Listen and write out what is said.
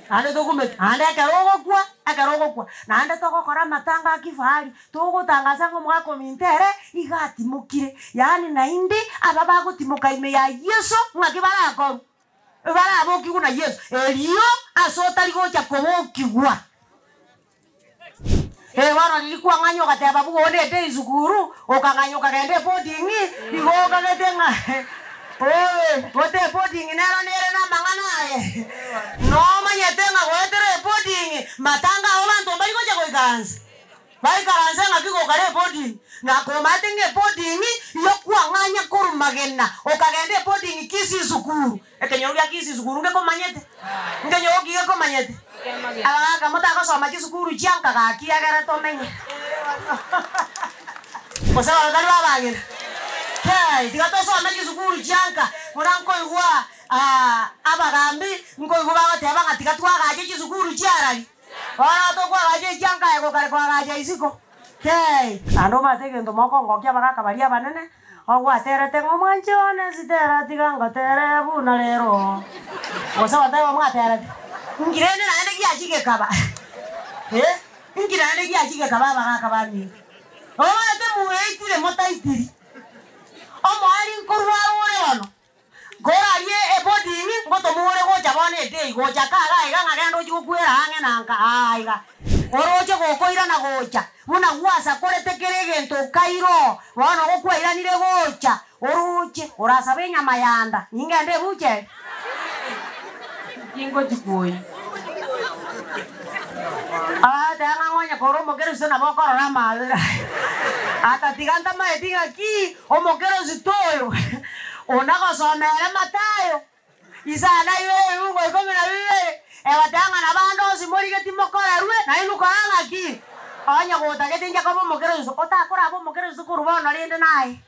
ande tukume ande akarogo kwa na ande tokokora matanga akifari tugutangaza ngo mwako mintere igatimukire yani naindi ababa gutimuka ime ya Yesu ngakibara ko bara bokigu na Yesu elio asota ligocha kobokigwa wana lilikuwa nganyo kateba buone de izukuru okanganyo kagende boarding igoga getenga bote boarding nero nere na mangana no manyetenga goetere boarding matanga abantu bali goja goikanza bai karanza ngakiko kare boarding ngakomatenge boarding yokuwa nganya kurumagena okagende boarding kisi izukuru ekenyoruya kisi izukuru ngeko manyete ngenyogi ngeko manyete Alaga mutaka soma kisukuru janka gakia gara tomenye. Kosa wagari wabangira. Hey, tigato soma kisukuru janka muranko igwa abagambi ngo igwa bateba ngatika twagaje kisukuru cyarari. Ora to kwagaje janka yego kare kwagaje isiko. Hey, ando matege ndo mokongo kya bagaka baria banene. Ogwa terete ngomwanjone sitera tiganga tere buna lero. Kosa watawa mwaterete. Ngirene na ande giachike kaba ngirene giachike kaba baka bani ate muweitire motaitiri omwali nkorwa ore wano gorarie ebodini ngoto muore gocha bone dei gocha kaga iga ngagendo chikukwera hange nanka aiga oroche gokoira na gocha buna gwasa korete kerege nto kairo wana gokwaira nire gocha oroche orasabe nyama yanda ingende buche Ingo jikoi. Tenga ngonya koro mokero sona bokoro na madera. Ata tiganta maetinga ki o mokero zitoyo. Ona kosomere Matayo. Isana iwe ungo ikome na bibe. Watanga na bando simori ke timokora ruwe na ilu koranga ki. Anya gota ke tinja komo mokero zo. Ota kora bo mokero zo kurwa na liende nai.